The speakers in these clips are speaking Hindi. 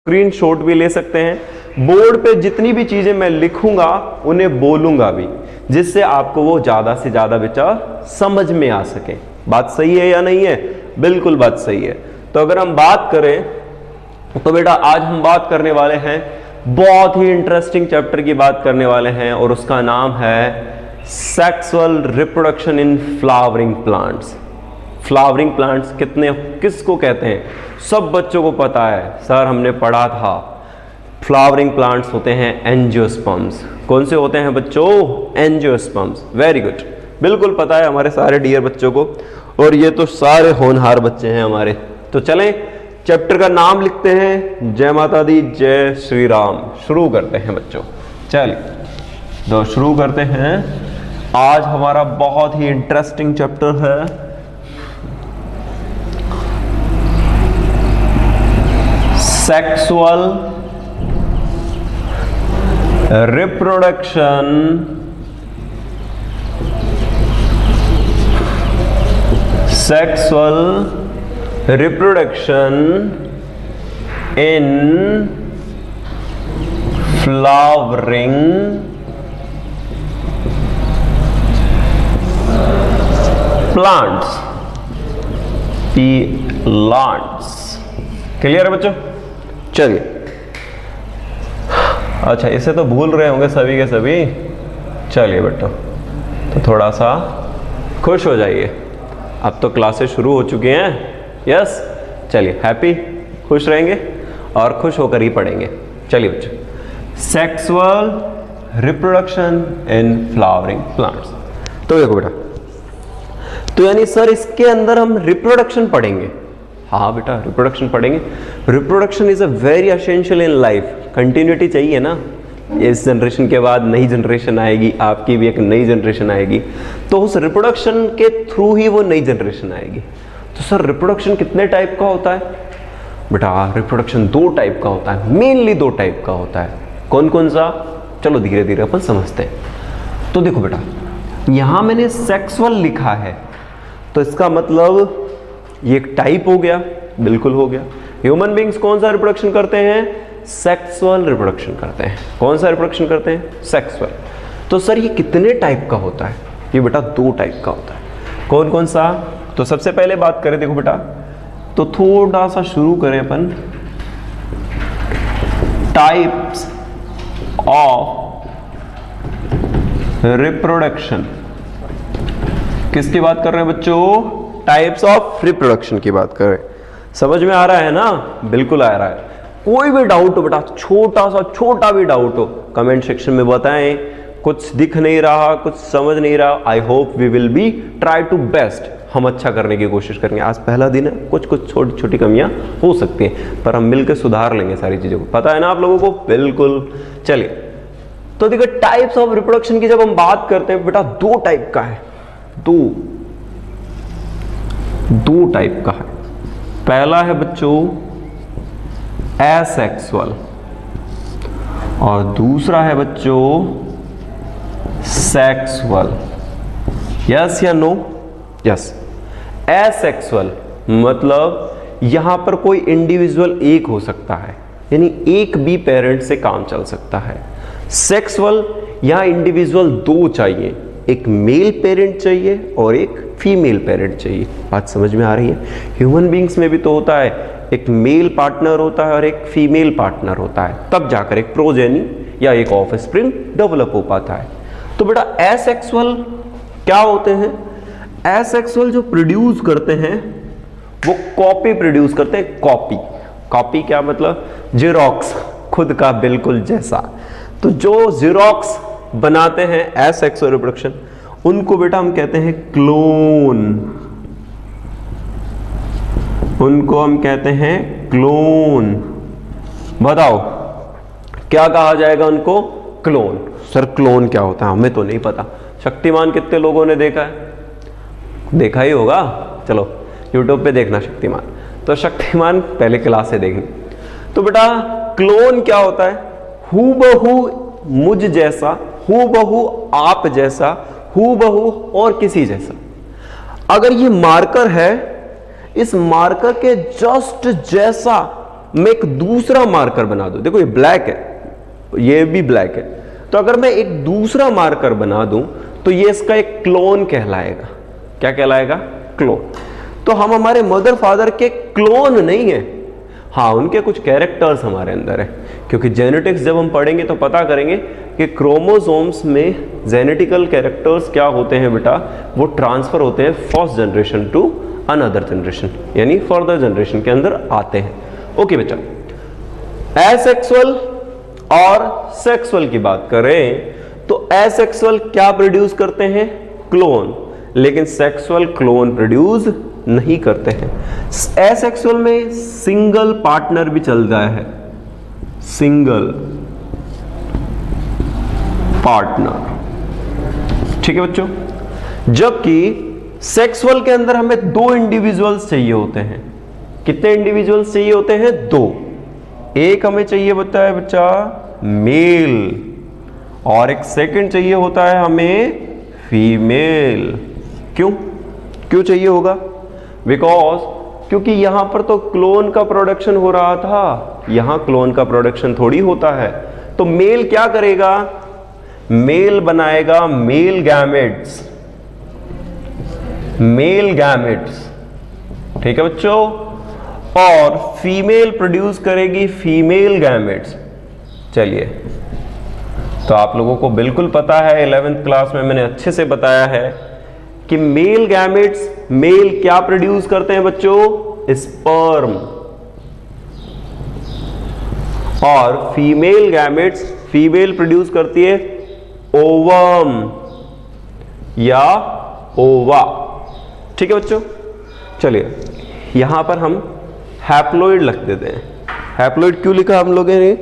स्क्रीनशॉट भी ले सकते हैं। बोर्ड पे जितनी भी चीजें मैं लिखूंगा उन्हें बोलूंगा भी, जिससे आपको वो ज्यादा से ज्यादा विचार समझ में आ सके। बात सही है या नहीं है? बिल्कुल बात सही है। तो अगर हम बात करें तो बेटा आज हम बात करने वाले हैं, बहुत ही इंटरेस्टिंग चैप्टर की बात करने वाले हैं, और उसका नाम है sexual reproduction in flowering plants. Flowering plants किसको कहते हैं? सब बच्चों को पता है, सर हमने पढ़ा था। फ्लावरिंग प्लांट्स होते हैं एंजियोस्पर्म्स। कौन से होते हैं बच्चों? एंजियोस्पर्म्स। वेरी गुड, बिल्कुल पता है हमारे सारे डियर बच्चों को, और ये तो सारे होनहार बच्चे हैं हमारे। तो चलें चैप्टर का नाम लिखते हैं। जय माता दी, जय श्री राम। शुरू करते हैं बच्चों। चलिए तो शुरू करते हैं। आज हमारा बहुत ही इंटरेस्टिंग चैप्टर है sexual reproduction in flowering plants. Clear है बच्चों? चलिए, अच्छा इसे तो भूल रहे होंगे सभी के सभी। चलिए बेटा, तो थोड़ा सा खुश हो जाइए, अब तो क्लासेस शुरू हो चुकी हैं। यस, चलिए हैप्पी, खुश रहेंगे और खुश होकर ही पढ़ेंगे। चलिए बच्चों, sexual reproduction in flowering plants. तो देखो बेटा, तो यानी सर इसके अंदर हम रिप्रोडक्शन पढ़ेंगे। हाँ बेटा, रिप्रोडक्शन पढ़ेंगे। Reproduction is a very essential in life. Continuity चाहिए ना, इस जनरेशन के बाद नई जनरेशन आएगी, आपकी भी एक नई जनरेशन आएगी, तो उस रिप्रोडक्शन के थ्रू ही वो नई जनरेशन आएगी। तो सर रिप्रोडक्शन कितने टाइप का होता है? बेटा रिप्रोडक्शन 2 टाइप का होता है, मेनली 2 टाइप का होता है। कौन कौन सा? चलो धीरे धीरे अपन समझते हैं। तो देखो बेटा, यहां मैंने सेक्सुअल लिखा है, तो इसका मतलब ये एक टाइप हो गया, बिल्कुल हो गया। ह्यूमन बींग्स कौन सा रिप्रोडक्शन करते हैं? सेक्सुअल रिप्रोडक्शन करते हैं। कौन सा रिप्रोडक्शन करते हैं? सेक्सुअल। तो सर ये कितने टाइप का होता है? ये बेटा 2 टाइप का होता है। कौन कौन सा? तो सबसे पहले बात करें, देखो बेटा, तो थोड़ा सा शुरू करें अपन टाइप्स ऑफ रिप्रोडक्शन। किसकी बात कर रहे हैं बच्चों? टाइप्स ऑफ रिप्रोडक्शन की बात कर रहे हैं। समझ में आ रहा है ना? बिल्कुल आ रहा है। कोई भी डाउट हो बेटा, छोटा भी डाउट हो, कमेंट सेक्शन में बताएं। कुछ दिख नहीं रहा, कुछ समझ नहीं रहा, I hope we will be try to best. हम अच्छा करने की कोशिश करेंगे। आज पहला दिन है, कुछ छोटी छोटी कमियां हो सकती हैं, पर हम मिलकर सुधार लेंगे सारी चीजों को। पता है ना आप लोगों को? बिल्कुल। चलिए, तो देखो टाइप्स ऑफ रिप्रोडक्शन की जब हम बात करते हैं बेटा, 2 टाइप का है। दो टाइप का है। पहला है बच्चों एसेक्सुअल, और दूसरा है बच्चों सेक्सुअल। यस या नो? यस। एसेक्सुअल मतलब यहां पर कोई इंडिविजुअल एक हो सकता है, यानी एक भी पेरेंट से काम चल सकता है। सेक्सुअल, यहां इंडिविजुअल 2 चाहिए, एक मेल पेरेंट चाहिए और एक फीमेल पेरेंट चाहिए। बात समझ में आ रही है? ह्यूमन बींग्स में भी तो होता है, एक मेल पार्टनर होता है और एक फीमेल पार्टनर होता है, तब जाकर एक प्रोजेनी या एक ऑफस्प्रिंग डेवलप हो पाता है। तो बेटा एसेक्सुअल क्या होते हैं? एसेक्सुअल जो प्रोड्यूस करते हैं वो कॉपी प्रोड्यूस करते हैं। कॉपी क्या मतलब? जेरोक्स, खुद का बिल्कुल जैसा। तो जो जेरोक्स बनाते हैं एसेक्सुअल रिप्रोडक्शन, उनको बेटा हम कहते हैं क्लोन। उनको हम कहते हैं क्लोन। बताओ क्या कहा जाएगा उनको? क्लोन। सर क्लोन क्या होता है? हमें तो नहीं पता। शक्तिमान कितने लोगों ने देखा है? देखा ही होगा। चलो यूट्यूब पे देखना शक्तिमान, तो शक्तिमान पहले क्लास से देखनी। तो बेटा क्लोन क्या होता है? हूबहू मुझ जैसा, हूबहू आप जैसा, हूबहू और किसी जैसा। अगर ये मार्कर है, इस मार्कर के जस्ट जैसा मैं एक दूसरा मार्कर बना दूं, देखो ये ब्लैक है, ये भी ब्लैक है, तो अगर मैं एक दूसरा मार्कर बना दूं तो ये इसका एक क्लोन कहलाएगा। क्या कहलाएगा? क्लोन। तो हम हमारे मदर फादर के क्लोन नहीं है, हाँ उनके कुछ कैरेक्टर्स हमारे अंदर है, क्योंकि जेनेटिक्स जब हम पढ़ेंगे तो पता करेंगे कि क्रोमोसोम्स में जेनेटिकल कैरेक्टर्स क्या होते हैं बेटा, वो ट्रांसफर होते हैं first generation to another generation, यानी फर्दर जनरेशन के अंदर आते हैं। ओके बच्चा, एसेक्सुअल और सेक्सुअल की बात करें तो एसेक्सुअल क्या प्रोड्यूस करते हैं? क्लोन, लेकिन सेक्सुअल क्लोन प्रोड्यूस नहीं करते हैं। एसेक्सुअल में सिंगल पार्टनर भी चल रहा है, सिंगल पार्टनर, ठीक है बच्चों। जबकि सेक्सुअल के अंदर हमें दो इंडिविजुअल्स चाहिए होते हैं। कितने इंडिविजुअल्स चाहिए होते हैं? दो। एक हमें चाहिए होता है बच्चा मेल, और एक सेकंड चाहिए होता है हमें फीमेल। क्यों चाहिए होगा? बिकॉज क्योंकि यहां पर तो क्लोन का प्रोडक्शन हो रहा था, यहां क्लोन का प्रोडक्शन थोड़ी होता है। तो मेल क्या करेगा? मेल बनाएगा मेल गैमेट्स, मेल गैमेट्स, ठीक है बच्चों, और फीमेल प्रोड्यूस करेगी फीमेल गैमेट्स। चलिए, तो आप लोगों को बिल्कुल पता है, 11th क्लास में मैंने अच्छे से बताया है कि मेल गैमेट्स, मेल क्या प्रोड्यूस करते हैं बच्चों? स्पर्म, और फीमेल गैमेट्स, फीमेल प्रोड्यूस करती है ओवम या ओवा, ठीक है बच्चों। चलिए, यहां पर हम हैप्लॉइड लिख देते हैं। हैप्लॉइड क्यों लिखा हम लोगों ने?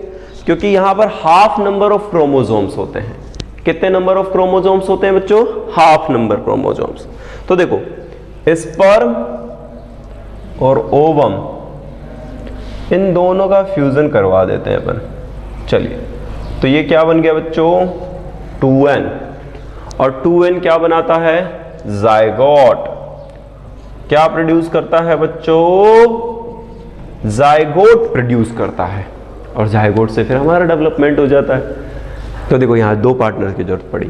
क्योंकि यहां पर हाफ नंबर ऑफ क्रोमोसोम्स होते हैं। कितने नंबर ऑफ क्रोमोसोम्स होते हैं बच्चों? Half number chromosomes. तो देखो, स्पर्म और ओवम, इन दोनों का फ्यूजन करवा देते हैं अपन। चलिए, तो ये क्या बन गया बच्चों? 2n, और 2n क्या बनाता है? जायगोट। क्या प्रोड्यूस करता है बच्चों? जायगोट प्रोड्यूस करता है, और जायगोट से फिर हमारा डेवलपमेंट हो जाता है। तो देखो, यहां दो पार्टनर की जरूरत पड़ी।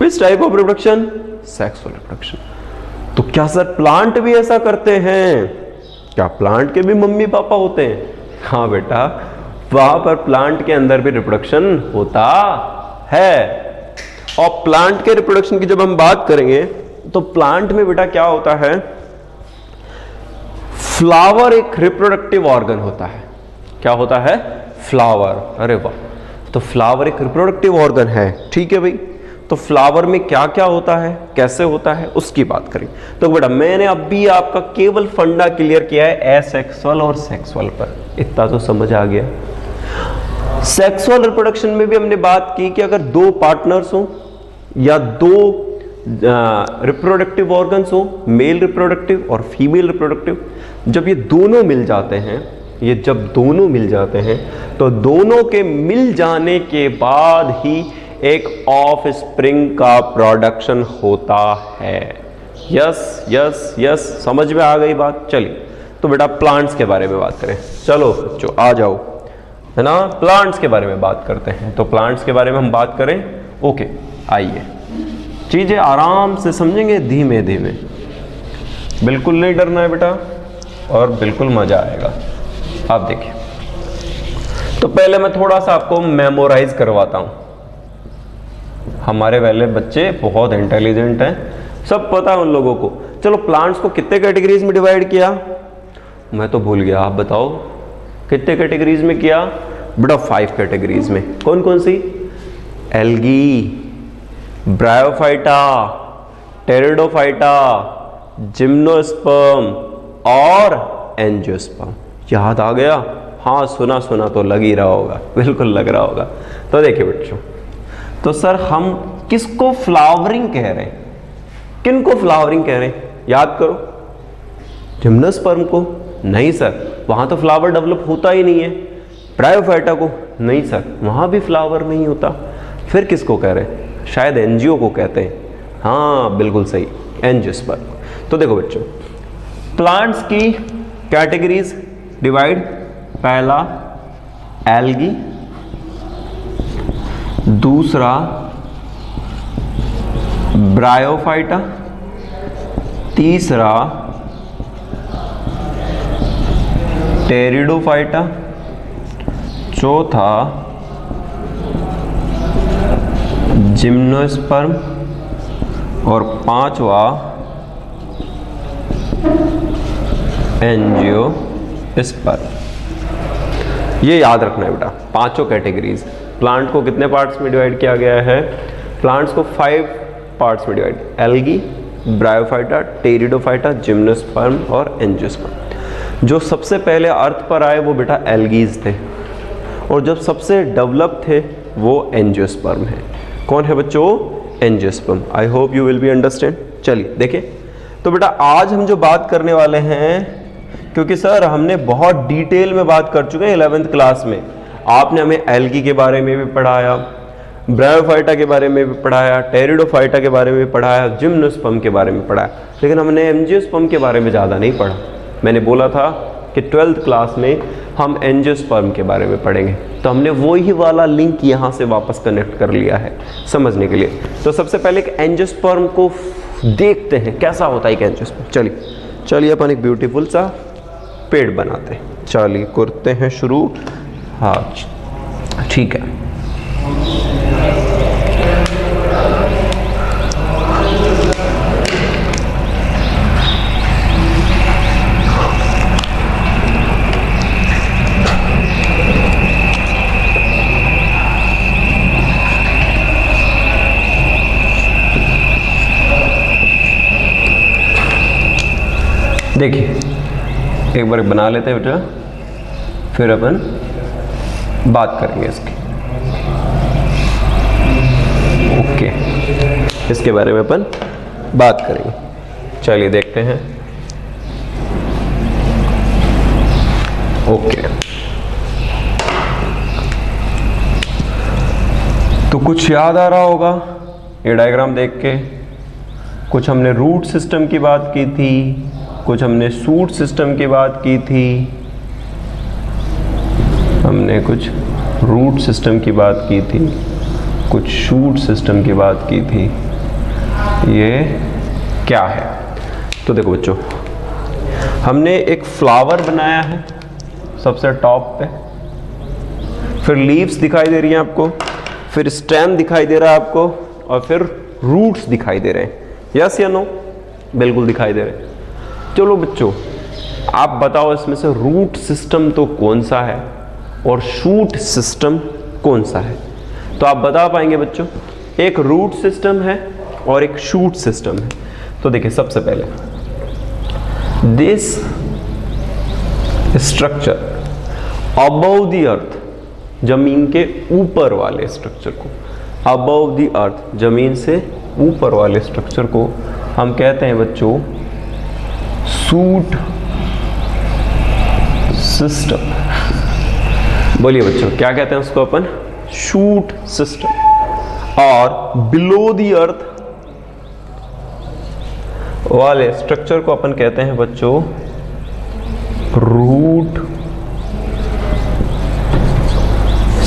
Which type of reproduction? Sexual reproduction. तो क्या सर प्लांट भी ऐसा करते हैं? क्या प्लांट के भी मम्मी पापा होते हैं? हाँ बेटा, वहां पर प्लांट के अंदर भी रिप्रोडक्शन होता है। और प्लांट के रिप्रोडक्शन की जब हम बात करेंगे तो प्लांट में बेटा क्या होता है? फ्लावर एक रिप्रोडक्टिव ऑर्गन होता है। क्या होता है? फ्लावर। अरे वाह, तो फ्लावर एक रिप्रोडक्टिव ऑर्गन है, ठीक है भाई। तो फ्लावर में क्या क्या होता है, कैसे होता है, उसकी बात करें। तो बेटा मैंने अभी आपका केवल फंडा क्लियर किया है एसेक्सुअल और सेक्सुअल पर, इतना तो समझ आ गया। सेक्सुअल रिप्रोडक्शन में भी हमने बात की कि अगर दो पार्टनर्स हो या दो रिप्रोडक्टिव ऑर्गन्स हो, मेल रिप्रोडक्टिव और फीमेल रिप्रोडक्टिव, जब ये दोनों मिल जाते हैं, ये जब दोनों मिल जाते हैं तो दोनों के मिल जाने के बाद ही एक ऑफ स्प्रिंग का प्रोडक्शन होता है। यस यस यस, समझ में आ गई बात। चलिए, तो बेटा प्लांट्स के बारे में बात करें। चलो बच्चों आ जाओ, है ना, प्लांट्स के बारे में बात करते हैं। तो प्लांट्स के बारे में हम बात करें। ओके, आइए, चीजें आराम से समझेंगे, धीमे धीमे, बिल्कुल नहीं डरना है बेटा, और बिल्कुल मजा आएगा। आप देखिए, तो पहले मैं थोड़ा सा आपको मेमोराइज करवाता हूं। हमारे वाले बच्चे बहुत इंटेलिजेंट हैं, सब पता है उन लोगों को। चलो, प्लांट्स को कितने कैटेगरीज में डिवाइड किया? मैं तो भूल गया, आप बताओ कितने कैटेगरीज में किया? बेटा 5 कैटेगरीज में। कौन कौन सी? एल्गी, ब्रायोफाइटा, टेरिडोफाइटा, जिम्नोस्पर्म और एंजियोस्पर्म। याद आ गया? हाँ, सुना सुना तो लग ही रहा होगा, बिल्कुल लग रहा होगा। तो देखिए बच्चों, तो सर हम किसको फ्लावरिंग कह रहे हैं? किन को फ्लावरिंग कह रहे हैं? याद करो। जिम्नोस्पर्म को? नहीं सर, वहां तो फ्लावर डेवलप होता ही नहीं है। ब्रायोफाइटा को? नहीं सर, वहां भी फ्लावर नहीं होता। फिर किसको कह रहे हैं? शायद एंजियो को कहते हैं। हाँ बिल्कुल सही, एंजियोस्पर्म। तो देखो बच्चों, प्लांट्स की कैटेगरीज डिवाइड पहला एल्गी, दूसरा ब्रायोफाइटा, तीसरा टेरिडोफाइटा, चौथा जिम्नोस्पर्म और पांचवा एंजियोस्पर्म। ये याद रखना है बेटा, पांचों कैटेगरीज। प्लांट को कितने पार्ट्स में डिवाइड किया गया है? प्लांट्स को 5 पार्ट्स में divide, algae, bryophyta, pteridophyta, gymnosperm और एंजियोस्पर्म। जो सबसे पहले अर्थ पर आए वो बेटा एल्गीज थे, और जब सबसे डेवलप थे वो एंजियोस्पर्म है। कौन है बच्चों? Angiosperm. I hope you will be understand. चलिए देखें, तो बेटा आज हम जो बात करने वाले हैं, क्योंकि सर हमने बहुत डिटेल में बात कर चुके हैं 11th क्लास में, आपने हमें एल्गी के बारे में भी पढ़ाया, ब्रायोफाइटा के बारे में भी पढ़ाया, टेरिडोफाइटा के बारे में भी पढ़ाया, जिम्नोस्पर्म के बारे में पढ़ाया, लेकिन हमने एंजियोस्पर्म के बारे में ज़्यादा नहीं पढ़ा। मैंने बोला था कि 12th क्लास में हम एंजियोस्पर्म के बारे में पढ़ेंगे, तो हमने वही वाला लिंक यहाँ से वापस कनेक्ट कर लिया है समझने के लिए। तो सबसे पहले एक एंजियोस्पर्म को देखते हैं कैसा होता है एक एंजियोस्पर्म। चलिए अपन एक ब्यूटीफुल सा पेड़ बनाते हैं। चलिए करते हैं शुरू। हाँ ठीक है। देखिए एक बार बना लेते हैं बेटा, फिर अपन बात करेंगे इसकी। ओके, इसके बारे में अपन बात करेंगे। चलिए देखते हैं। ओके, तो कुछ याद आ रहा होगा ये डायग्राम देख के। कुछ हमने रूट सिस्टम की बात की थी, कुछ हमने शूट सिस्टम की बात की थी, हमने कुछ रूट सिस्टम की बात की थी, कुछ शूट सिस्टम की बात की थी। ये क्या है? तो देखो बच्चों, हमने एक फ्लावर बनाया है सबसे टॉप पे, फिर लीव्स दिखाई दे रही हैं आपको, फिर स्टेम दिखाई दे रहा है आपको, और फिर रूट्स दिखाई दे रहे हैं। यस या नो? बिल्कुल दिखाई दे रहे हैं। चलो बच्चों, आप बताओ इसमें से रूट सिस्टम तो कौन सा है और शूट सिस्टम कौन सा है? तो आप बता पाएंगे बच्चों? एक रूट सिस्टम है और एक शूट सिस्टम है। तो देखिए सबसे पहले दिस स्ट्रक्चर अबव द अर्थ, जमीन के ऊपर वाले स्ट्रक्चर को, अबव द अर्थ जमीन से ऊपर वाले स्ट्रक्चर को हम कहते हैं बच्चों शूट सिस्टम। बोलिए बच्चों क्या कहते हैं उसको अपन? Chute system. और बिलो द अर्थ वाले स्ट्रक्चर को अपन कहते हैं बच्चों रूट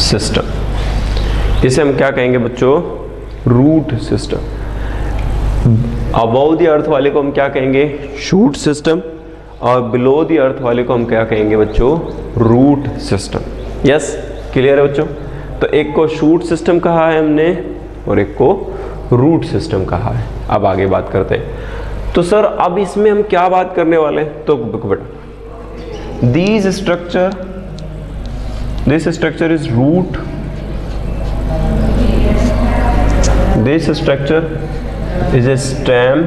सिस्टम। इसे हम क्या कहेंगे बच्चों? Root system. Above the earth वाले को हम क्या कहेंगे? Shoot system. और बिलो द अर्थ वाले को हम क्या कहेंगे बच्चों? Root system. यस, क्लियर है बच्चों? तो एक को शूट सिस्टम कहा है हमने और एक को रूट सिस्टम कहा है। अब आगे बात करते हैं। तो सर अब इसमें हम क्या बात करने वाले हैं? तो बेटा this structure is root, this structure is a stem,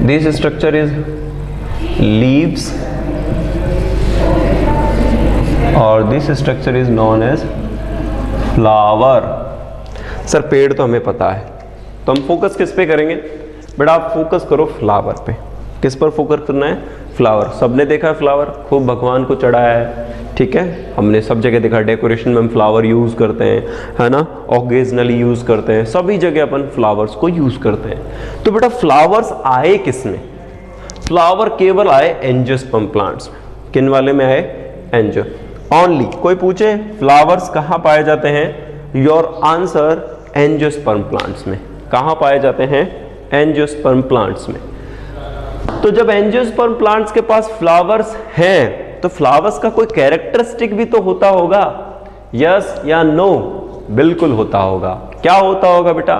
this structure is leaves, और this structure is known as flower। Sir पेड़ तो हमें पता है, तो हम फोकस किस पे करेंगे? बेटा आप फोकस करो फ्लावर पे। किस पर फोकस करना है? फ्लावर। सबने देखा है फ्लावर, खूब भगवान को चढ़ाया है, ठीक है, हमने सब जगह देखा, डेकोरेशन में हम फ्लावर यूज़ करते हैं, है ना, ऑकेजनली यूज़ करते हैं, सभी जगह अपन फ्लावर्स को यूज़ करते हैं। तो बेटा फ्लावर्स आए किस में? फ्लावर केवल आए एंजियोस्पर्म प्लांट्स में। किन वाले में आए? Angio only. कोई पूछे फ्लावर्स कहाँ पाए जाते हैं, योर आंसर एंजियोस्पर्म प्लांट्स में। कहाँ पाए जाते हैं, एंजियोस्पर्म प्लांट्स में। तो जब एंजियोस्पर्म प्लांट्स के पास फ्लावर्स हैं तो फ्लावर्स का कोई कैरेक्टरिस्टिक भी तो होता होगा, यस या नो? बिल्कुल होता होगा। क्या होता होगा बेटा,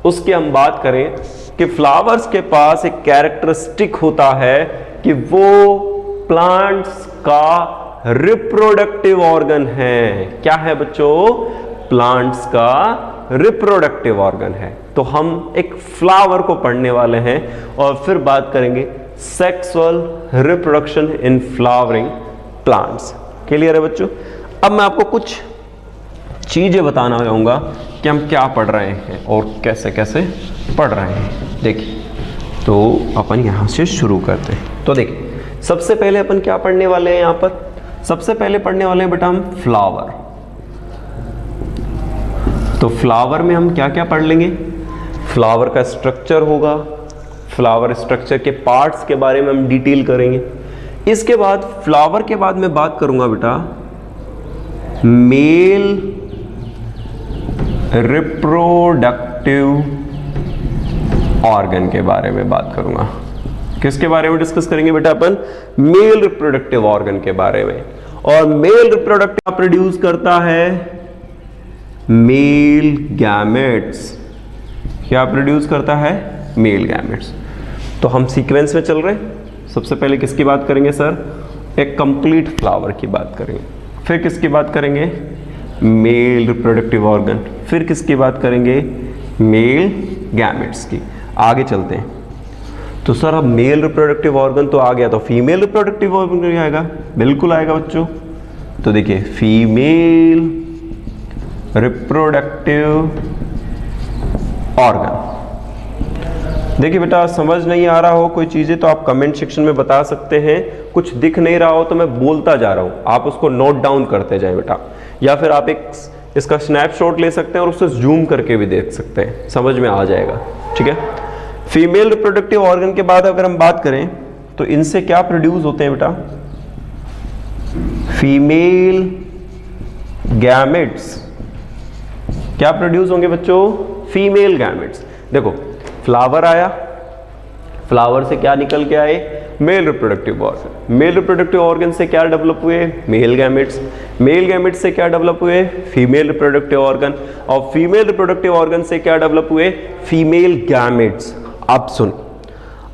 उसकी हम बात करें कि फ्लावर्स के पास एक कैरेक्टरिस्टिक होता है कि वो प्लांट्स का रिप्रोडक्टिव ऑर्गन है। क्या है बच्चों, प्लांट्स का रिप्रोडक्टिव ऑर्गन है। तो हम एक फ्लावर को पढ़ने वाले हैं और फिर बात करेंगे sexual reproduction in flowering plants. Clear है बच्चों? अब मैं आपको कुछ चीजें बताना चाहूंगा कि हम क्या पढ़ रहे हैं और कैसे कैसे पढ़ रहे हैं। देखिए, तो अपन यहां से शुरू करते हैं। तो देखिए, सबसे पहले अपन क्या पढ़ने वाले हैं, यहां पर सबसे पहले पढ़ने वाले हैं बेटा हम फ्लावर। तो फ्लावर में हम क्या क्या पढ़ लेंगे, फ्लावर का स्ट्रक्चर होगा, फ्लावर स्ट्रक्चर के पार्ट्स के बारे में हम डिटेल करेंगे। इसके बाद फ्लावर के बाद मैं बात करूंगा बेटा मेल रिप्रोडक्टिव ऑर्गन के बारे में बात करूंगा। किसके बारे में डिस्कस करेंगे बेटा अपन, मेल रिप्रोडक्टिव ऑर्गन के बारे में। और मेल रिप्रोडक्टिव प्रोड्यूस करता है मेल गैमेट्स। क्या प्रोड्यूस करता है, मेल गैमेट्स। तो हम सीक्वेंस में चल रहे हैं। सबसे पहले किसकी बात करेंगे सर, एक कंप्लीट फ्लावर की बात करेंगे। फिर किसकी बात करेंगे, मेल रिप्रोडक्टिव ऑर्गन। फिर किसकी बात करेंगे, मेल गैमेट्स की। आगे चलते हैं। तो सर अब मेल रिप्रोडक्टिव ऑर्गन तो आ गया, तो फीमेल रिप्रोडक्टिव ऑर्गन भी आएगा? बिल्कुल आएगा बच्चों। तो देखिए, फीमेल रिप्रोडक्टिव ऑर्गन। देखिए बेटा, समझ नहीं आ रहा हो कोई चीजें तो आप कमेंट सेक्शन में बता सकते हैं। कुछ दिख नहीं रहा हो तो मैं बोलता जा रहा हूं, आप उसको नोट डाउन करते जाएं बेटा। या फिर आप एक इसका स्नैपशॉट ले सकते हैं और उससे जूम करके भी देख सकते हैं, समझ में आ जाएगा। ठीक है, फीमेल रिप्रोडक्टिव ऑर्गन के बाद अगर हम बात करें तो इनसे क्या प्रोड्यूस होते हैं बेटा, फीमेल गैमेट्स। क्या प्रोड्यूस होंगे बच्चों, फीमेल गैमेट्स। देखो, फ्लावर आया, फ्लावर से क्या निकल के आए, mail reproductive organ. Mail reproductive organ से क्या डेवलप हुए, मेल गैमेट्स। मेल गैमेट्स से क्या डेवलप हुए, फीमेल रिप्रोडक्टिव ऑर्गन। और फीमेल रिप्रोडक्टिव ऑर्गन से क्या डेवलप हुए, फीमेल गैमेट्स। अब सुन,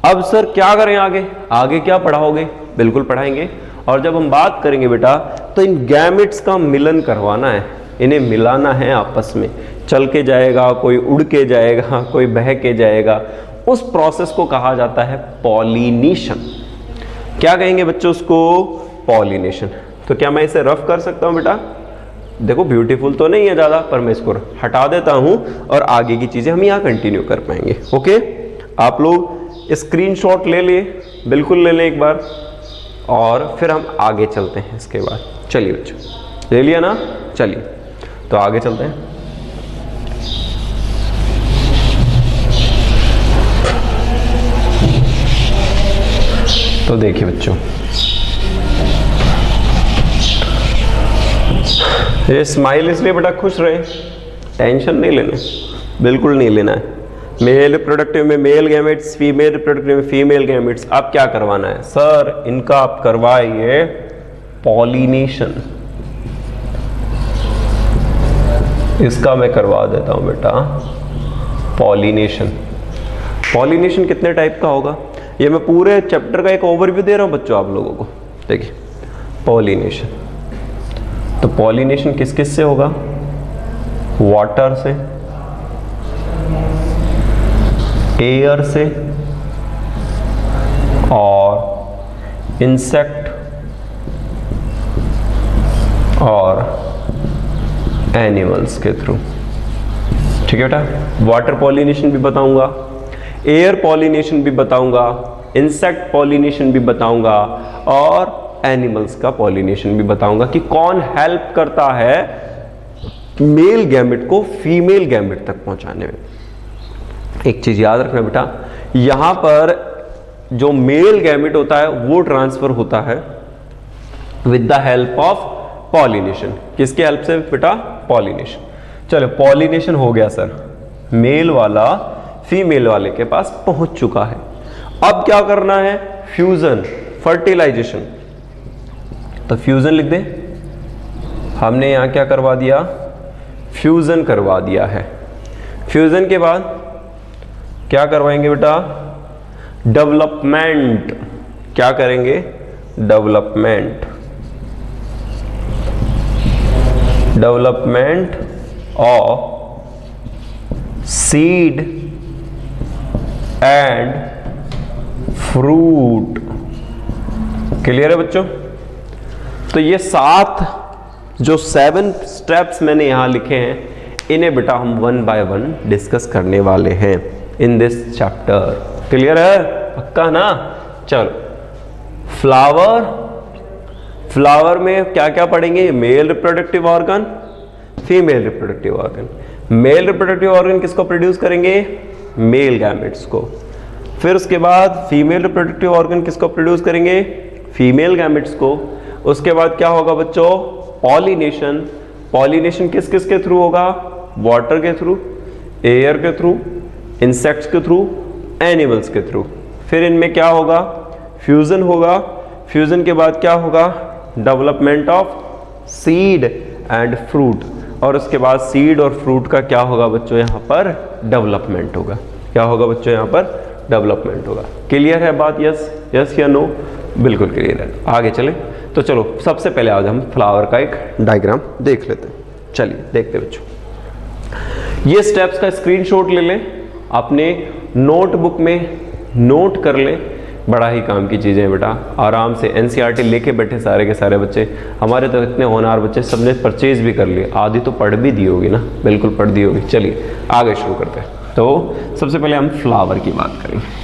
अब सर क्या करें आगे, आगे क्या पढ़ाओगे? बिल्कुल पढ़ाएंगे। और जब हम बात करेंगे बेटा तो इन गैमेट्स का मिलन करवाना है, इन्हें मिलाना है आपस में। चल के जाएगा, कोई उड़ के जाएगा, कोई बह के जाएगा। उस प्रोसेस को कहा जाता है पॉलिनेशन। क्या कहेंगे बच्चों उसको, पॉलिनेशन। तो क्या मैं इसे रफ कर सकता हूं बेटा? देखो, ब्यूटीफुल तो नहीं है ज़्यादा, पर मैं इसको हटा देता हूं और आगे की चीज़ें हम यहाँ कंटिन्यू कर पाएंगे। ओके, आप लोग स्क्रीनशॉट ले लिए, बिल्कुल ले लें एक बार, और फिर हम आगे चलते हैं इसके बाद। चलिए बच्चों, ले लिया ना? चलिए तो आगे चलते हैं। तो देखिए बच्चों, ये स्माइल इसलिए बेटा खुश रहे, टेंशन नहीं लेना, बिल्कुल नहीं लेना है। मेल रिप्रोडक्टिव में मेल गैमेट्स, फीमेल रिप्रोडक्टिव में फीमेल गैमेट्स। आप क्या करवाना है सर, इनका आप करवाइए पॉलिनेशन। इसका मैं करवा देता हूं बेटा पॉलिनेशन। पॉलिनेशन कितने टाइप का होगा, ये मैं पूरे चैप्टर का एक ओवरव्यू दे रहा हूं बच्चों आप लोगों को। देखिए, पॉलिनेशन, तो पॉलिनेशन किस किस से होगा, वाटर से, एयर से और इंसेक्ट और एनिमल्स के थ्रू। ठीक है बेटा, वाटर पॉलिनेशन भी बताऊंगा, एयर पॉलिनेशन भी बताऊंगा, इंसेक्ट पॉलिनेशन भी बताऊंगा और एनिमल्स का पॉलिनेशन भी बताऊंगा कि कौन हेल्प करता है मेल गैमेट को फीमेल गैमेट तक पहुंचाने में। एक चीज याद रखना बेटा, यहां पर जो मेल गैमेट होता है वो ट्रांसफर होता है with the help of pollination. किसके हेल्प से बेटा? पॉलिनेशन। चलो पॉलिनेशन हो गया सर, मेल वाला फीमेल वाले के पास पहुंच चुका है। अब क्या करना है? Fusion, fertilisation. तो फ्यूजन लिख दे, हमने यहां क्या करवा दिया? फ्यूजन करवा दिया है। फ्यूजन के बाद क्या करवाएंगे बेटा? डेवलपमेंट। क्या करेंगे? Development. Development of seed and fruit. Clear है बच्चों? तो ये 7 जो 7 स्टेप्स मैंने यहां लिखे हैं, इन्हें बेटा हम 1 बाय 1 डिस्कस करने वाले हैं इन दिस चैप्टर। क्लियर है? पक्का ना? चलो फ्लावर, फ्लावर में क्या क्या पढ़ेंगे? Mail reproductive organ, female reproductive organ. Mail reproductive organ किसको प्रोड्यूस करेंगे? मेल गैमेट्स को। फिर उसके बाद फीमेल रिप्रोडक्टिव ऑर्गन किसको प्रोड्यूस करेंगे? फीमेल गैमेट्स को। उसके बाद क्या होगा बच्चों? पॉलिनेशन। पॉलिनेशन किस किस के थ्रू होगा? वाटर के थ्रू, एयर के थ्रू, इंसेक्ट्स के थ्रू, एनिमल्स के थ्रू। फिर इनमें क्या होगा? फ्यूजन होगा। फ्यूजन के बाद क्या होगा? Development of seed and fruit. और उसके बाद सीड और फ्रूट का क्या होगा बच्चों? यहाँ पर डेवलपमेंट होगा। क्या होगा बच्चों? यहाँ पर डेवलपमेंट होगा। क्लियर है बात? यस यस या नो? बिल्कुल क्लियर है। आगे चले तो चलो सबसे पहले आज हम फ्लावर का एक डायग्राम देख लेते हैं। चलिए देखते बच्चों, ये स्टेप्स का स्क्रीनशॉट ले लें, अपने नोटबुक में नोट कर लें। बड़ा ही काम की चीज़ें हैं बेटा, आराम से एनसीईआरटी लेके बैठे सारे के सारे बच्चे। हमारे तो इतने होनहार बच्चे, सबने परचेज भी कर लिए, आधी तो पढ़ भी दी होगी ना, बिल्कुल पढ़ दी होगी। चलिए आगे शुरू करते हैं। तो सबसे पहले हम फ्लावर की बात करेंगे।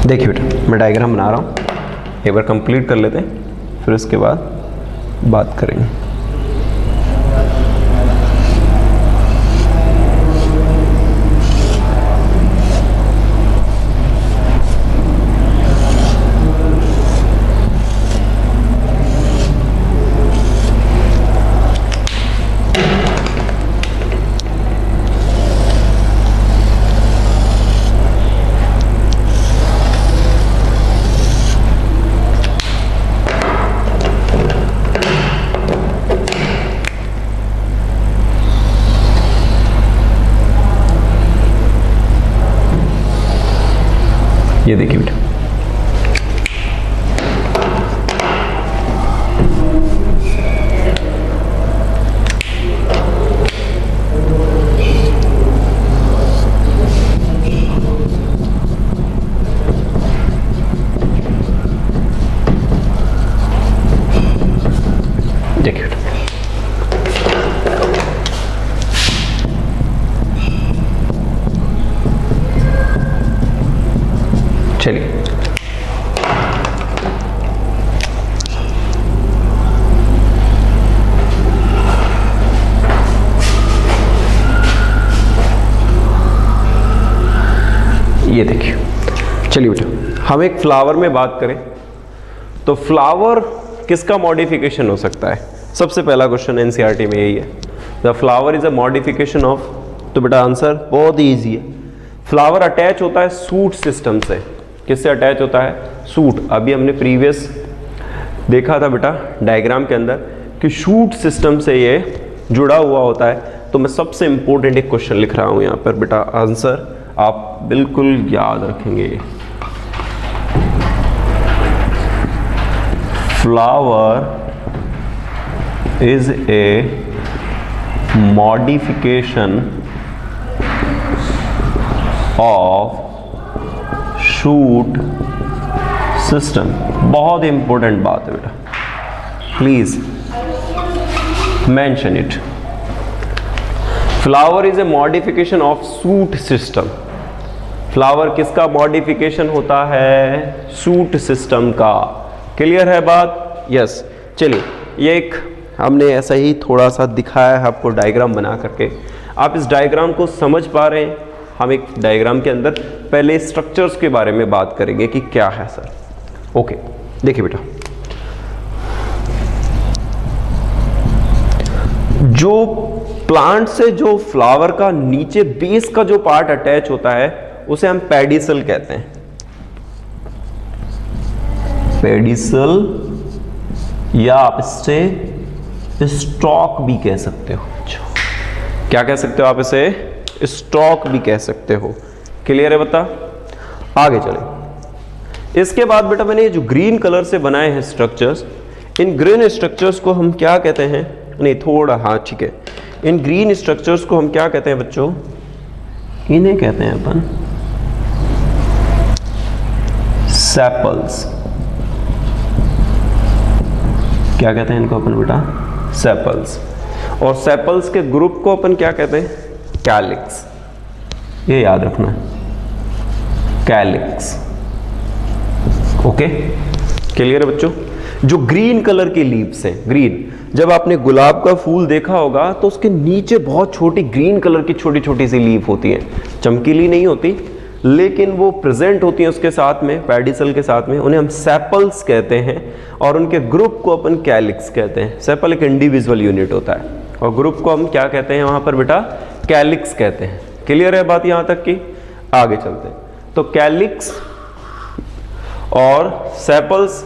देखिए बेटा, मैं डायग्राम बना रहा हूँ, एक बार कंप्लीट कर लेते हैं, फिर उसके बाद बात करेंगे। ये देखिए बेटा, देखिए बेटा, चलिए ये देखिए। चलिए बेटा, हम एक फ्लावर में बात करें तो फ्लावर किसका मॉडिफिकेशन हो सकता है? सबसे पहला क्वेश्चन एनसीईआरटी में यही है, the flower is a modification of. तो बेटा आंसर बहुत ही ईजी है, फ्लावर अटैच होता है सूट सिस्टम से। किससे अटैच होता है? सूट। अभी हमने प्रीवियस देखा था बेटा डायग्राम के अंदर कि शूट सिस्टम से ये जुड़ा हुआ होता है। तो मैं सबसे इंपॉर्टेंट एक क्वेश्चन लिख रहा हूं यहाँ पर बेटा, आंसर आप बिल्कुल याद रखेंगे। Flower is a modification of shoot system, बहुत इंपॉर्टेंट बात है बेटा, please mention it. Flower is a modification of shoot system. Flower किसका मॉडिफिकेशन होता है? सूट सिस्टम का। क्लियर है बात? यस। चलिए, ये एक हमने ऐसा ही थोड़ा सा दिखाया है आपको डायग्राम बना करके। आप इस डायग्राम को समझ पा रहे हैं? हम एक डायग्राम के अंदर पहले स्ट्रक्चर्स के बारे में बात करेंगे कि क्या है सर। ओके, देखिए बेटा, जो प्लांट से जो फ्लावर का नीचे बेस का जो पार्ट अटैच होता है उसे हम पेडिसल कहते हैं। पेडिसल, या आप इससे स्टॉक भी कह सकते हो। क्या कह सकते हो आप इसे? स्टॉक भी कह सकते हो। क्लियर है? बता, आगे चले। इसके बाद बेटा मैंने ये जो ग्रीन कलर से बनाए हैं स्ट्रक्चर्स, इन ग्रीन स्ट्रक्चर्स को हम क्या कहते हैं? नहीं, थोड़ा, हाँ ठीक है, इन ग्रीन स्ट्रक्चर्स को हम क्या कहते हैं बच्चों? इन्हें कहते हैं अपन सेपल्स। क्या कहते हैं इनको अपन बेटा? सेपल्स। और सेपल्स के ग्रुप को अपन क्या कहते हैं? कैलिक्स। ये याद रखना है, कैलिक्स। ओके, क्लियर है बच्चों? जो ग्रीन कलर के लीव्स हैं, ग्रीन, जब आपने गुलाब का फूल देखा होगा तो उसके नीचे बहुत छोटी ग्रीन कलर की छोटी छोटी सी लीफ होती है, चमकीली नहीं होती लेकिन वो प्रेजेंट होती हैं उसके साथ में, पेडिसल के साथ में। उन्हें हम सेपल्स कहते हैं और उनके ग्रुप को अपन कैलिक्स कहते हैं। सेपल एक इंडिविजुअल यूनिट होता है और ग्रुप को हम क्या कहते हैं वहां पर बेटा? कैलिक्स कहते हैं। क्लियर है बात यहां तक की? आगे चलते हैं। तो कैलिक्स और सेपल्स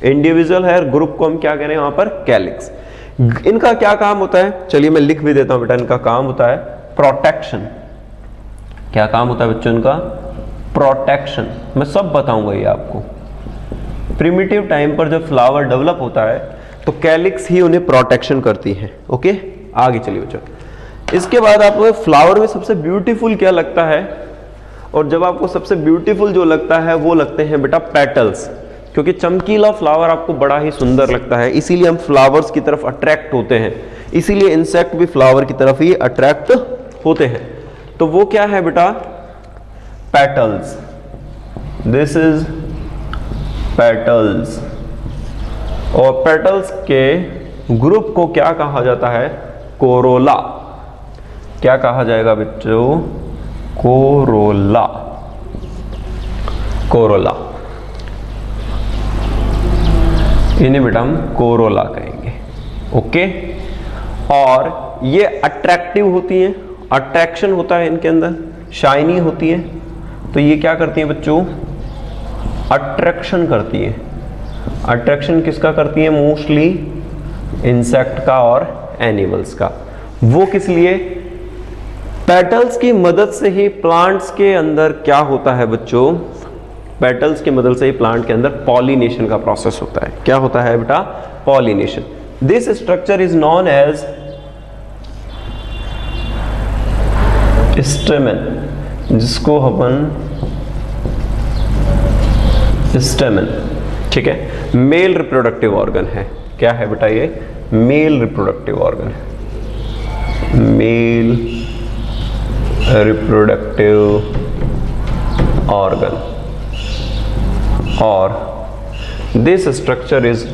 इंडिविजुअल है, ग्रुप को हम क्या कह रहे हैं वहां पर? कैलिक्स। इनका क्या काम होता है? चलिए मैं लिख भी देता हूं बेटा। इनका काम होता है प्रोटेक्शन। क्या काम होता है बच्चों इनका? प्रोटेक्शन। मैं सब बताऊंगा ये आपको। प्रिमिटिव टाइम पर जब फ्लावर डेवलप होता है तो कैलिक्स ही उन्हें प्रोटेक्शन करती है। ओके, आगे चलिए बच्चों। इसके बाद आपको फ्लावर में सबसे ब्यूटीफुल क्या लगता है? और जब आपको सबसे ब्यूटीफुल जो लगता है वो लगते हैं बेटा पेटल्स, क्योंकि चमकीला फ्लावर आपको बड़ा ही सुंदर लगता है, इसीलिए हम फ्लावर्स की तरफ अट्रैक्ट होते हैं। इसीलिए इंसेक्ट भी फ्लावर की तरफ ही अट्रैक्ट होते हैं। तो वो क्या है बेटा? पेटल्स। This is petals. और पेटल्स के ग्रुप को क्या कहा जाता है? कोरोला। क्या कहा जाएगा बच्चों? कोरोला। कोरोला, इन्हें बेटा हम कोरोला कहेंगे। ओके, और ये अट्रैक्टिव होती हैं, अट्रैक्शन होता है इनके अंदर, शाइनी होती है। तो ये क्या करती है बच्चों? अट्रैक्शन करती है। अट्रैक्शन किसका करती है? मोस्टली इंसेक्ट का और एनिमल्स का। वो किस लिए? पेटल्स की मदद से ही प्लांट्स के अंदर क्या होता है बच्चों? पेटल्स की मदद से ही प्लांट के अंदर पॉलिनेशन का प्रोसेस होता है। क्या होता है बेटा? Pollination. This structure is known as stamen, जिसको अपन स्टेमन, ठीक है, मेल रिप्रोडक्टिव ऑर्गन है। क्या है बेटा? ये मेल रिप्रोडक्टिव ऑर्गन है। Male reproductive organ. और this structure is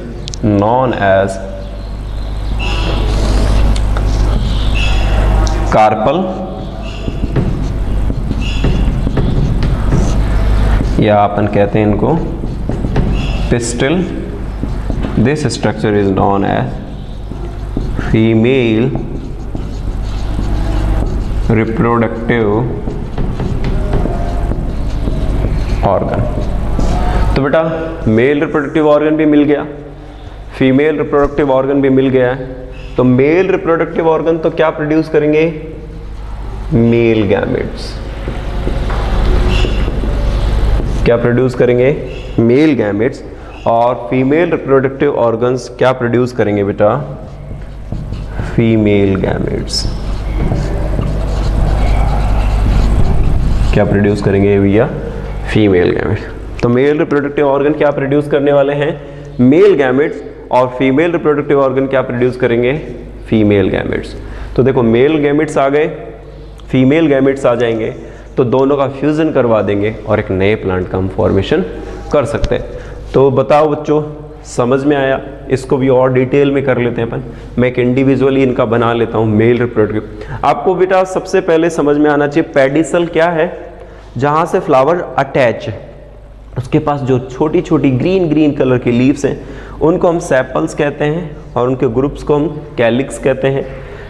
known as carpel, या अपन कहते हैं इनको pistil. This structure is known as female reproductive organ. तो बेटा मेल रिप्रोडक्टिव ऑर्गन भी मिल गया, फीमेल रिप्रोडक्टिव ऑर्गन भी मिल गया है। तो मेल रिप्रोडक्टिव ऑर्गन तो क्या प्रोड्यूस करेंगे? Male gametes. क्या प्रोड्यूस करेंगे? Male gametes. और फीमेल रिप्रोडक्टिव ऑर्गन्स क्या प्रोड्यूस करेंगे बेटा? Female gametes. क्या प्रोड्यूस करेंगे भैया? Female gametes. तो मेल रिप्रोडक्टिव ऑर्गन क्या प्रोड्यूस करने वाले हैं? मेल गैमेट्स, और फीमेल रिप्रोडक्टिव ऑर्गन क्या प्रोड्यूस करेंगे? Female gametes. तो देखो मेल गैमेट्स आ गए, फीमेल गैमेट्स आ जाएंगे, तो दोनों का फ्यूजन करवा देंगे और एक नए प्लांट का हम फॉर्मेशन कर सकते हैं। तो बताओ बच्चों, समझ में आया? इसको भी और डिटेल में कर लेते हैं अपन। मैं एक इंडिविजुअली इनका बना लेता हूँ मेल रिप्रोडक्टिव। आपको बेटा सबसे पहले समझ में आना चाहिए पेडिसल क्या है, जहाँ से फ्लावर अटैच है उसके पास जो छोटी छोटी ग्रीन ग्रीन कलर की लीव्स हैं उनको हम सेपल्स कहते हैं, और उनके ग्रुप्स को हम कैलिक्स कहते हैं।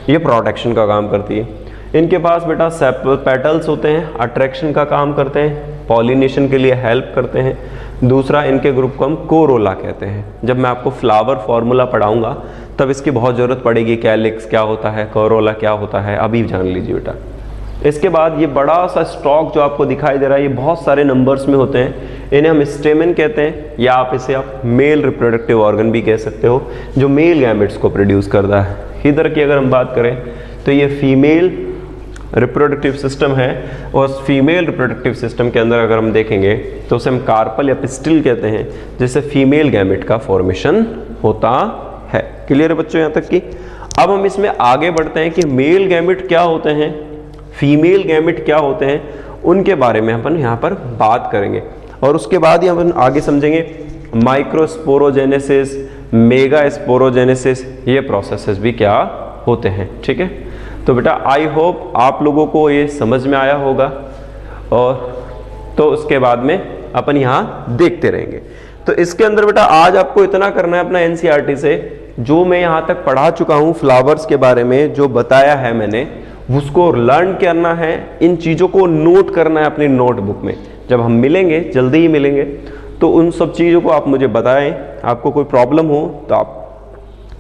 ये प्रोटेक्शन का काम करती है। इनके पास बेटा पेटल्स होते हैं, अट्रैक्शन का काम करते हैं, पॉलिनेशन के लिए हेल्प करते हैं। दूसरा, इनके ग्रुप को हम कोरोला कहते हैं। जब मैं आपको फ्लावर फॉर्मूला पढ़ाऊंगा तब इसकी बहुत ज़रूरत पड़ेगी, कैलिक्स क्या होता है, कोरोला क्या होता है, अभी जान लीजिए बेटा। इसके बाद ये बड़ा सा स्टॉक जो आपको दिखाई दे रहा है, ये बहुत सारे नंबर्स में होते हैं, इन्हें हम स्टेमन कहते हैं, या आप इसे आप मेल रिप्रोडक्टिव ऑर्गन भी कह सकते हो, जो मेल गैमेट्स को प्रोड्यूस करता है। इधर की अगर हम बात करें तो ये फीमेल रिप्रोडक्टिव सिस्टम है, और फीमेल रिप्रोडक्टिव सिस्टम के अंदर अगर हम देखेंगे तो उसे हम कार्पल या पिस्टिल कहते हैं, जिससे फीमेल गैमेट का फॉर्मेशन होता है। क्लियर है बच्चों यहाँ तक की? अब हम इसमें आगे बढ़ते हैं कि मेल गैमेट क्या होते हैं, फीमेल गैमेट क्या होते हैं, उनके बारे में अपन यहाँ पर बात करेंगे, और उसके बाद ही हम आगे समझेंगे माइक्रोस्पोरोजेनेसिस, मेगा स्पोरोजेनेसिस, ये प्रोसेसेस भी क्या होते हैं। ठीक है, तो बेटा आई होप आप लोगों को ये समझ में आया होगा, और तो उसके बाद में अपन यहाँ देखते रहेंगे। तो इसके अंदर बेटा आज आपको इतना करना है अपना एनसीईआरटी से, जो मैं यहाँ तक पढ़ा चुका हूँ फ्लावर्स के बारे में, जो बताया है मैंने उसको लर्न करना है, इन चीज़ों को नोट करना है अपनी नोटबुक में। जब हम मिलेंगे, जल्दी ही मिलेंगे, तो उन सब चीज़ों को आप मुझे बताएं। आपको कोई प्रॉब्लम हो तो आप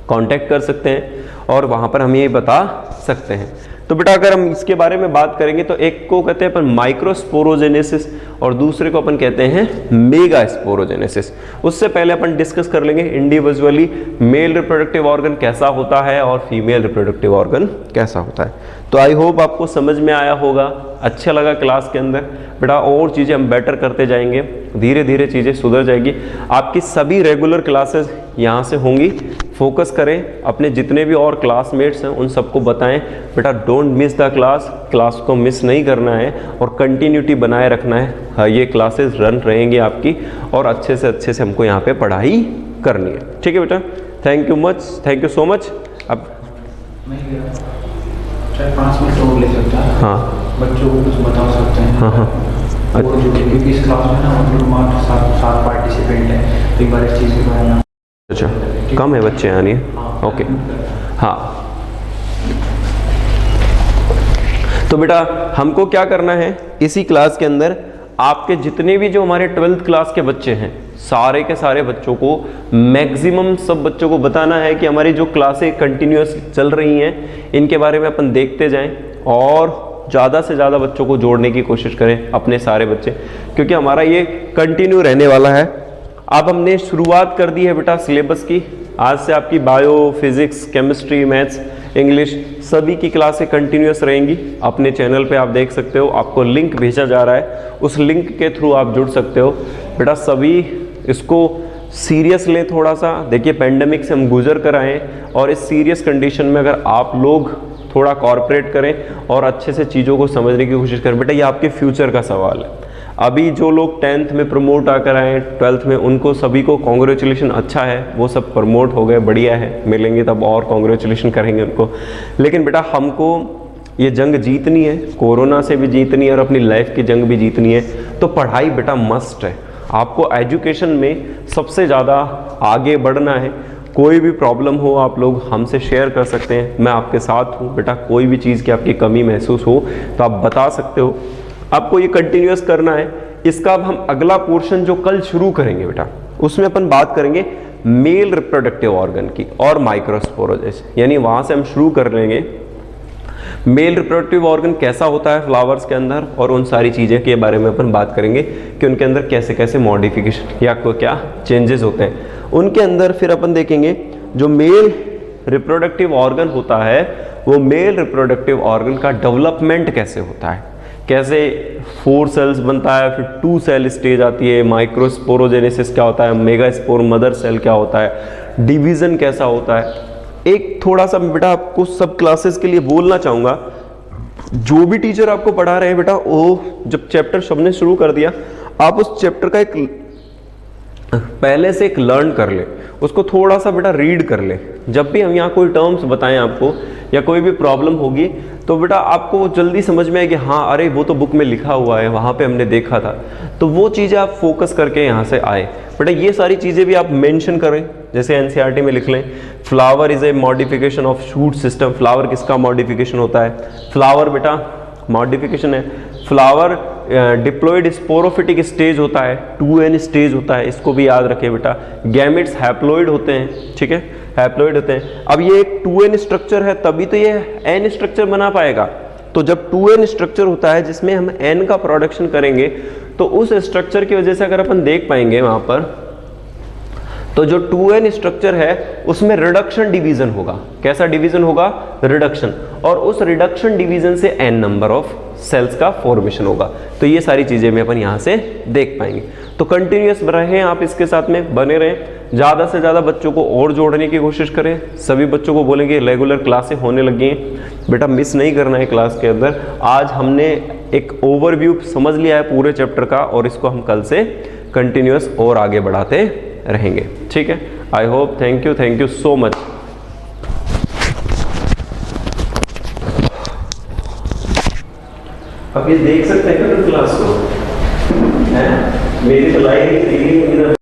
कांटेक्ट कर सकते हैं, और वहाँ पर हम ये बता सकते हैं। तो बेटा अगर हम इसके बारे में बात करेंगे तो एक को कहते हैं अपन माइक्रोस्पोरोजेनेसिस, और दूसरे को अपन कहते हैं मेगा स्पोरोजेनेसिस। उससे पहले अपन डिस्कस कर लेंगे इंडिविजुअली मेल रिप्रोडक्टिव ऑर्गन कैसा होता है और फीमेल रिप्रोडक्टिव ऑर्गन कैसा होता है। तो आई होप आपको समझ में आया होगा, अच्छा लगा क्लास के अंदर। बेटा और चीज़ें हम बेटर करते जाएंगे, धीरे धीरे चीज़ें सुधर जाएगी। आपकी सभी रेगुलर क्लासेस यहाँ से होंगी। फोकस करें, अपने जितने भी और क्लासमेट्स हैं उन सबको बताएं बेटा डोंट मिस द क्लास को मिस नहीं करना है, और कंटिन्यूटी बनाए रखना है। हाँ, ये क्लासेस रन रहेंगी आपकी, और अच्छे से हमको यहाँ पे पढ़ाई करनी है। ठीक है बेटा, थैंक यू सो मच। अब 5 मिनट और ले सकता है। हाँ, बच्चों को कुछ बता सकते हैं। हाँ, और जो क्योंकि इस क्लास में ना हम लोग मात्र 7 पार्टिसिपेंट हैं, तो एक बार इस चीज़ के बारे में। अच्छा, कम है बच्चे यानी? ओके, हाँ। तो बेटा हमको क्या करना है, इसी क्लास के अंदर आपके जितने भी जो हमारे 12th क्लास के बच्चे हैं, सारे के सारे बच्चों को, मैक्सिमम सब बच्चों को बताना है कि हमारी जो क्लासें कंटिन्यूअस चल रही हैं इनके बारे में अपन देखते जाएं, और ज़्यादा से ज़्यादा बच्चों को जोड़ने की कोशिश करें, अपने सारे बच्चे, क्योंकि हमारा ये कंटिन्यू रहने वाला है। अब हमने शुरुआत कर दी है बेटा सिलेबस की। आज से आपकी bio, physics, chemistry, maths, English सभी की क्लासें कंटिन्यूअस रहेंगी। अपने चैनल पे आप देख सकते हो, आपको लिंक भेजा जा रहा है, उस लिंक के थ्रू आप जुड़ सकते हो। बेटा सभी इसको सीरियस लें थोड़ा सा। देखिए पेंडेमिक से हम गुजर कर आए, और इस सीरियस कंडीशन में अगर आप लोग थोड़ा कॉर्पोरेट करें और अच्छे से चीज़ों को समझने की कोशिश करें, बेटा ये आपके फ्यूचर का सवाल है। अभी जो लोग 10th में प्रमोट आकर आए, 12th में, उनको सभी को कॉन्ग्रेचुलेशन, अच्छा है वो सब प्रमोट हो गए, बढ़िया है, मिलेंगे तब और कॉन्ग्रेचुलेशन करेंगे उनको। लेकिन बेटा हमको ये जंग जीतनी है, कोरोना से भी जीतनी है और अपनी लाइफ की जंग भी जीतनी है। तो पढ़ाई बेटा मस्ट है, आपको एजुकेशन में सबसे ज़्यादा आगे बढ़ना है। कोई भी प्रॉब्लम हो आप लोग हमसे शेयर कर सकते हैं, मैं आपके साथ हूँ बेटा। कोई भी चीज़ की आपकी कमी महसूस हो तो आप बता सकते हो। आपको ये कंटिन्यूअस करना है। इसका अब हम अगला पोर्शन जो कल शुरू करेंगे बेटा, उसमें अपन बात करेंगे मेल रिप्रोडक्टिव ऑर्गन की और माइक्रोस्पोरोजेनेसिस, यानी वहाँ से हम शुरू कर लेंगे मेल रिप्रोडक्टिव ऑर्गन कैसा होता है फ्लावर्स के अंदर, और उन सारी चीज़ें के बारे में अपन बात करेंगे कि उनके अंदर कैसे कैसे मॉडिफिकेशन या क्या चेंजेस होते हैं उनके अंदर। फिर अपन देखेंगे जो मेल रिप्रोडक्टिव ऑर्गन होता है, वो मेल रिप्रोडक्टिव ऑर्गन का डेवलपमेंट कैसे होता है, कैसे 4 सेल्स बनता है, फिर 2 सेल स्टेज आती है, माइक्रोस्पोरोजेनेसिस क्या होता है, मेगास्पोर मदर सेल क्या होता है, डिवीजन कैसा होता है। एक थोड़ा सा बेटा आपको सब क्लासेस के लिए बोलना चाहूँगा, जो भी टीचर आपको पढ़ा रहे हैं बेटा, वो जब चैप्टर सबने शुरू कर दिया, आप उस चैप्टर का एक पहले से एक लर्न कर ले, उसको थोड़ा सा बेटा रीड कर ले। जब भी हम यहाँ कोई टर्म्स बताएं आपको या कोई भी प्रॉब्लम होगी तो बेटा आपको जल्दी समझ में आए कि हाँ अरे वो तो बुक में लिखा हुआ है, वहाँ पे हमने देखा था। तो वो चीज़ें आप फोकस करके यहाँ से आए बेटा। ये सारी चीज़ें भी आप मेंशन करें, जैसे एनसीईआरटी में लिख लें, flower is a modification of shoot system. Flower किसका मॉडिफिकेशन होता है? फ्लावर बेटा मॉडिफिकेशन है। फ्लावर डिप्लॉयड स्पोरोफिटिक स्टेज होता है, 2n स्टेज होता है, इसको भी याद रखें बेटा। गैमेट्स हैप्लॉइड होते हैं, ठीक है, हैप्लॉइड होते हैं। अब ये एक 2n स्ट्रक्चर है, तभी तो ये n स्ट्रक्चर बना पाएगा। तो जब 2n स्ट्रक्चर होता है जिसमें हम n का प्रोडक्शन करेंगे, तो उस स्ट्रक्चर की वजह से अगर अपन देख पाएंगे वहां पर, तो जो 2n स्ट्रक्चर है उसमें रिडक्शन डिवीजन होगा। कैसा डिवीजन होगा? रिडक्शन। और उस रिडक्शन डिवीजन से n नंबर ऑफ सेल्स का फॉर्मेशन होगा। तो ये सारी चीजें में अपन यहाँ से देख पाएंगे। तो कंटिन्यूअस रहें आप, इसके साथ में बने रहें, ज़्यादा से ज़्यादा बच्चों को और जोड़ने की कोशिश करें। सभी बच्चों को बोलेंगे रेगुलर क्लासें होने लगी हैं बेटा, मिस नहीं करना है क्लास के अंदर। आज हमने एक ओवरव्यू समझ लिया है पूरे चैप्टर का, और इसको हम कल से कंटिन्यूअस और आगे बढ़ाते रहेंगे, ठीक है। I hope, thank you so much. अब ये देख सकते हैं क्या क्लास को? है मेरी तो लाइव